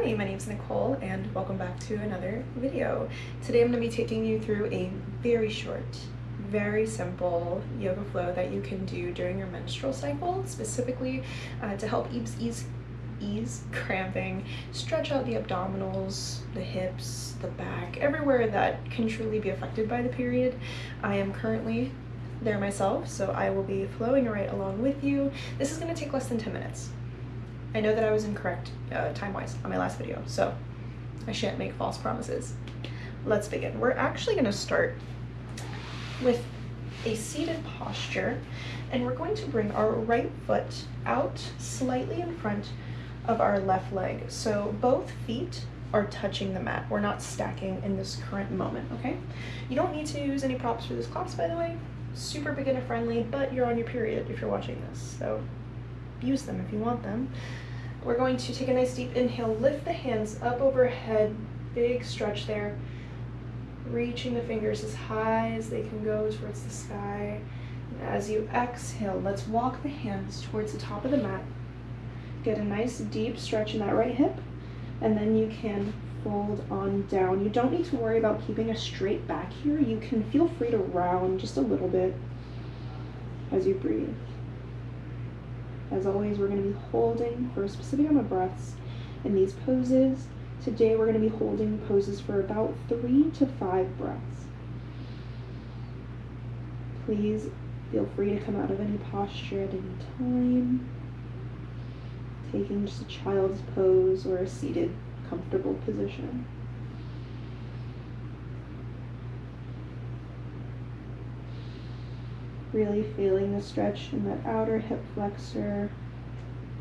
Hi, my name is Nicole and welcome back to another video. Today I'm going to be taking you through a very short, very simple yoga flow that you can do during your menstrual cycle, specifically to help ease cramping, stretch out the abdominals, the hips, the back, everywhere that can truly be affected by the period. I am currently there myself, so I will be flowing right along with you. This is going to take less than 10 minutes. I know that I was incorrect time-wise on my last video, so I shan't make false promises. Let's begin. We're actually going to start with a seated posture, and we're going to bring our right foot out slightly in front of our left leg. So both feet are touching the mat. We're not stacking in this current moment, okay? You don't need to use any props for this class, by the way. Super beginner friendly, but you're on your period if you're watching this, so use them if you want them. We're going to take a nice deep inhale, lift the hands up overhead, big stretch there, reaching the fingers as high as they can go towards the sky. And as you exhale, let's walk the hands towards the top of the mat. Get a nice deep stretch in that right hip, and then you can fold on down. You don't need to worry about keeping a straight back here. You can feel free to round just a little bit as you breathe. As always, we're going to be holding for a specific amount of breaths in these poses. Today, we're going to be holding poses for about 3 to 5 breaths. Please feel free to come out of any posture at any time, taking just a child's pose or a seated, comfortable position. Really feeling the stretch in that outer hip flexor.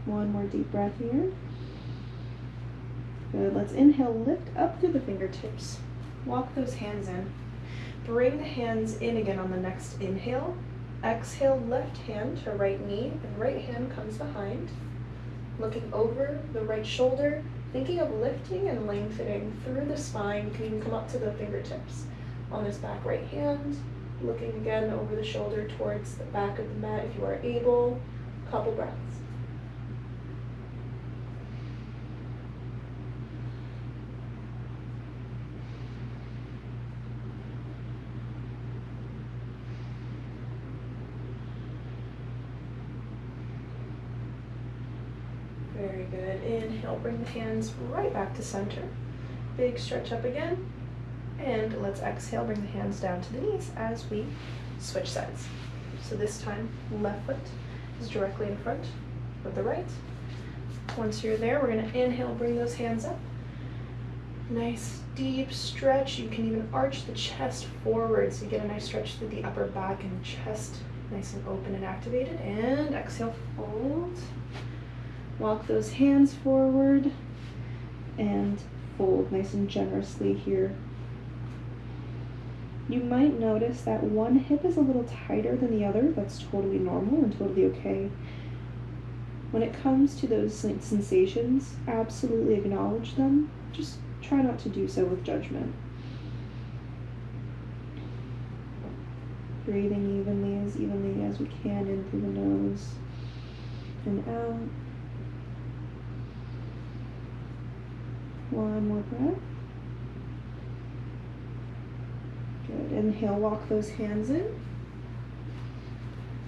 One more deep breath here. Good. Let's inhale, lift up through the fingertips. Walk those hands in. Bring the hands in again on the next inhale. Exhale, left hand to right knee, and right hand comes behind. Looking over the right shoulder, thinking of lifting and lengthening through the spine. You can even come up to the fingertips. On this back right hand, looking again over the shoulder towards the back of the mat if you are able. Couple breaths. Very good. Inhale, bring the hands right back to center. Big stretch up again. And let's exhale, bring the hands down to the knees as we switch sides. So this time, left foot is directly in front of the right. Once you're there, we're going to inhale, bring those hands up. Nice deep stretch. You can even arch the chest forward so you get a nice stretch through the upper back and chest, nice and open and activated. And exhale, fold. Walk those hands forward and fold nice and generously here. You might notice that one hip is a little tighter than the other. That's totally normal and totally okay. When it comes to those sensations, absolutely acknowledge them. Just try not to do so with judgment. Breathing evenly as we can in through the nose and out. One more breath. Good. Inhale, walk those hands in.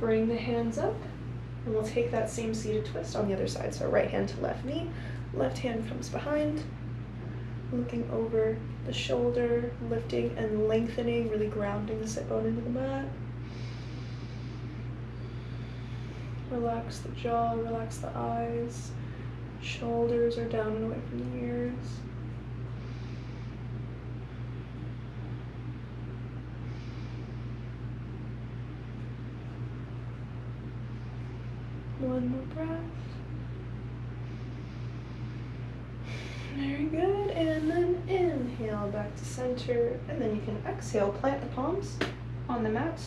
Bring the hands up, and we'll take that same seated twist on the other side. So right hand to left knee, left hand comes behind, looking over the shoulder, lifting and lengthening, really grounding the sit bone into the mat. Relax the jaw, relax the eyes. Shoulders are down and away from the ears. One more breath. Very good. And then inhale back to center. And then you can exhale, plant the palms on the mat,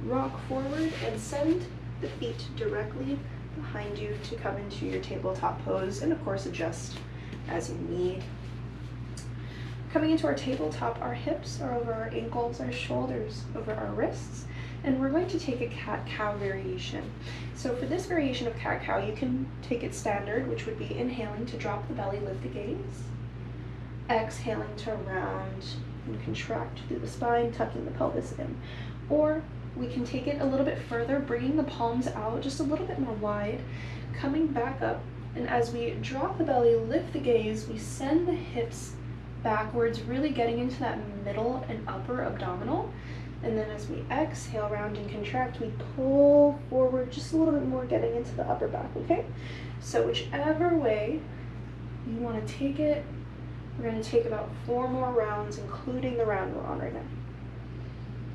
rock forward, and send the feet directly behind you to come into your tabletop pose, and of course adjust as you need. Coming into our tabletop, our hips are over our ankles, our shoulders over our wrists, And we're going to take a cat-cow variation. So for this variation of cat-cow, you can take it standard, which would be inhaling to drop the belly, lift the gaze. Exhaling to round and contract through the spine, tucking the pelvis in. Or we can take it a little bit further, bringing the palms out just a little bit more wide, coming back up. And as we drop the belly, lift the gaze, we send the hips backwards, really getting into that middle and upper abdominal. And then as we exhale, round and contract, we pull forward just a little bit more, getting into the upper back, okay? So whichever way you want to take it, we're going to take about 4 more rounds, including the round we're on right now.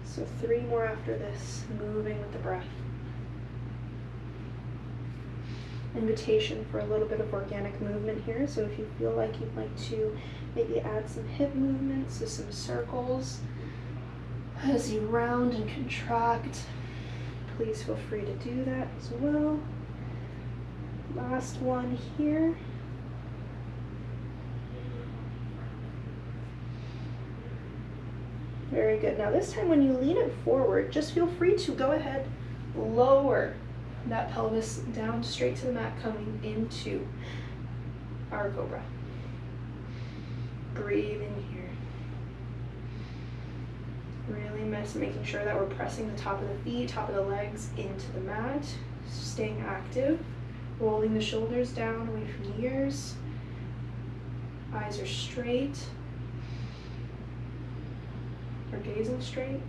So 3 more after this, moving with the breath. Invitation for a little bit of organic movement here. So if you feel like you'd like to maybe add some hip movements, so some circles, as you round and contract, please feel free to do that as well. Last one here. Very good. Now this time when you lean it forward, just feel free to go ahead, lower that pelvis down straight to the mat, coming into our cobra. Breathe in here. Really making sure that we're pressing the top of the feet, top of the legs into the mat, staying active, rolling the shoulders down away from the ears. Eyes are straight. Or gazing straight.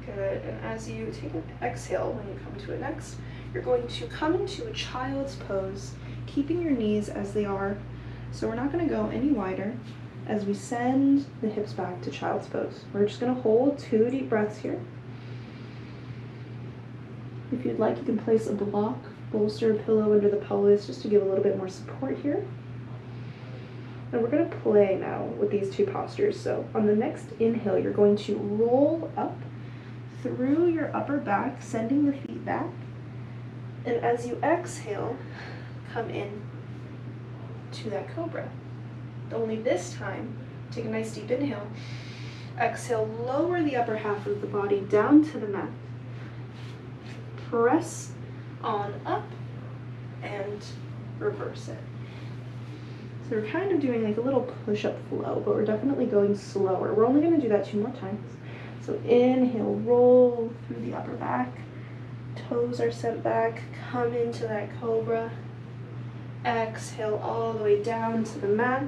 Good, and as you take an exhale, when you come to it next, you're going to come into a child's pose, keeping your knees as they are. So we're not going to go any wider as we send the hips back to child's pose. We're just going to hold 2 deep breaths here. If you'd like, you can place a block, bolster, pillow under the pelvis just to give a little bit more support here. And we're going to play now with these 2 postures. So on the next inhale, you're going to roll up through your upper back, sending the feet back. And as you exhale, come in to that cobra. Only this time, take a nice deep inhale. Exhale, lower the upper half of the body down to the mat. Press on up and reverse it. So we're kind of doing like a little push-up flow, but we're definitely going slower. We're only going to do that 2 more times. So inhale, roll through the upper back. Toes are sent back, come into that cobra. Exhale all the way down to the mat.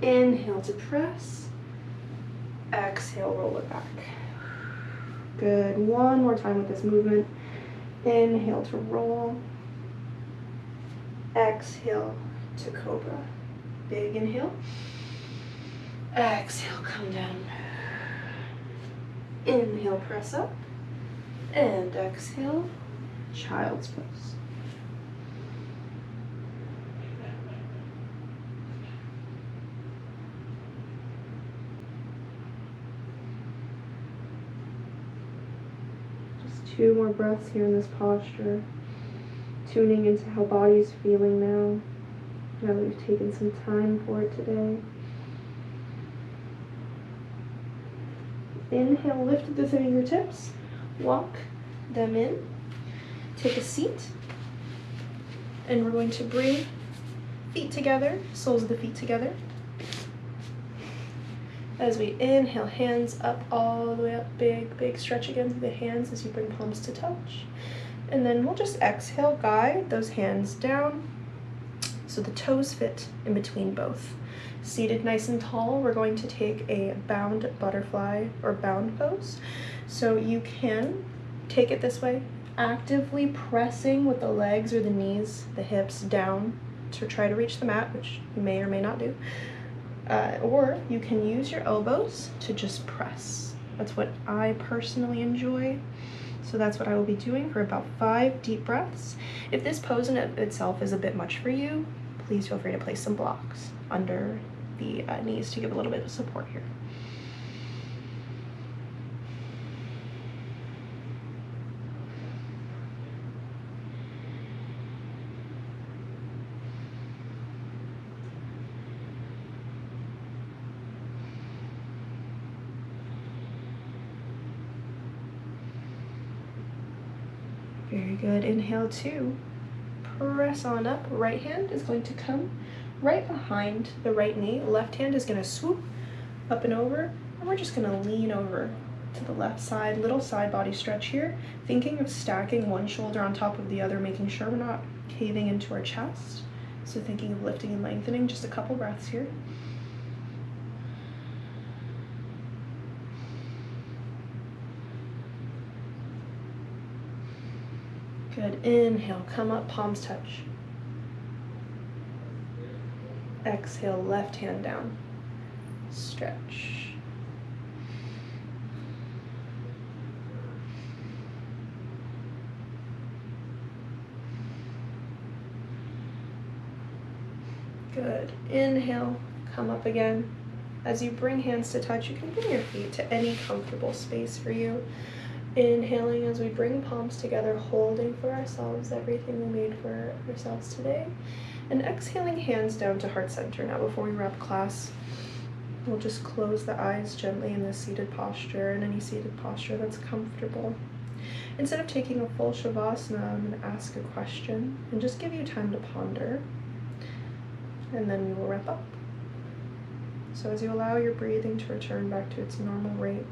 Inhale to press. Exhale, roll it back. Good, 1 more time with this movement. Inhale to roll. Exhale to cobra. Big inhale. Exhale, come down. Inhale, press up. And exhale, child's pose. Just 2 more breaths here in this posture, tuning into how body's feeling now that we've taken some time for it today. Inhale, lift at the fingertips, walk them in, take a seat, and we're going to bring feet together, soles of the feet together. As we inhale, hands up all the way up, big stretch again through the hands as you bring palms to touch. And then we'll just exhale, guide those hands down so the toes fit in between both. Seated nice and tall, we're going to take a bound butterfly or bound pose. So you can take it this way, actively pressing with the legs or the knees, the hips down to try to reach the mat, which you may or may not do. Or you can use your elbows to just press. That's what I personally enjoy. So that's what I will be doing for about 5 deep breaths. If this pose in itself is a bit much for you, please feel free to place some blocks under the knees to give a little bit of support here. Very good. Inhale 2. Press on up. Right hand is going to come right behind the right knee. Left hand is going to swoop up and over, and we're just going to lean over to the left side. Little side body stretch here, thinking of stacking one shoulder on top of the other, making sure we're not caving into our chest. So thinking of lifting and lengthening. Just a couple breaths here. Good. Inhale, come up, palms touch. Exhale, left hand down. Stretch. Good. Inhale, come up again. As you bring hands to touch, you can bring your feet to any comfortable space for you. Inhaling as we bring palms together, holding for ourselves everything we made for ourselves today. And exhaling, hands down to heart center. Now before we wrap class, we'll just close the eyes gently in this seated posture, in any seated posture that's comfortable. Instead of taking a full shavasana, I'm going to ask a question and just give you time to ponder. And then we will wrap up. So as you allow your breathing to return back to its normal rate,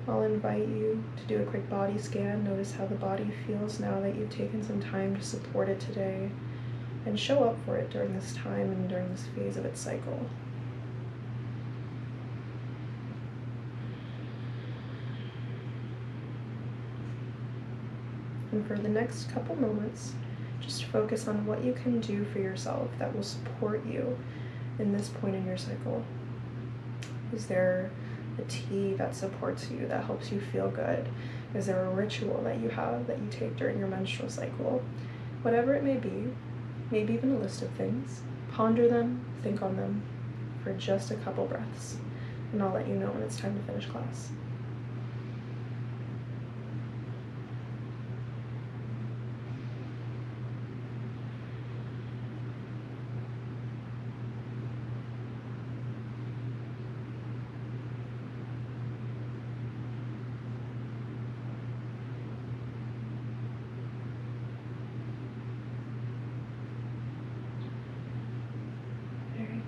I'll invite you to do a quick body scan. Notice how the body feels now that you've taken some time to support it today, and show up for it during this time and during this phase of its cycle. And for the next couple moments, just focus on what you can do for yourself that will support you in this point in your cycle. Is there a tea that supports you, that helps you feel good? Is there a ritual that you have that you take during your menstrual cycle? Whatever it may be, maybe even a list of things, ponder them, think on them for just a couple breaths, and I'll let you know when it's time to finish class.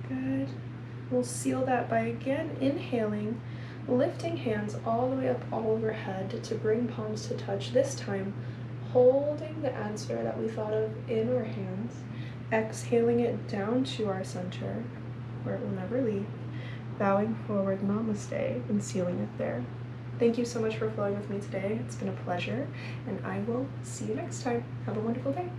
Good. We'll seal that by again inhaling, lifting hands all the way up all overhead to bring palms to touch, this time holding the answer that we thought of in our hands, exhaling it down to our center where it will never leave, bowing forward, namaste, and sealing it there. Thank you so much for flowing with me today. It's been a pleasure, and I will see you next time. Have a wonderful day.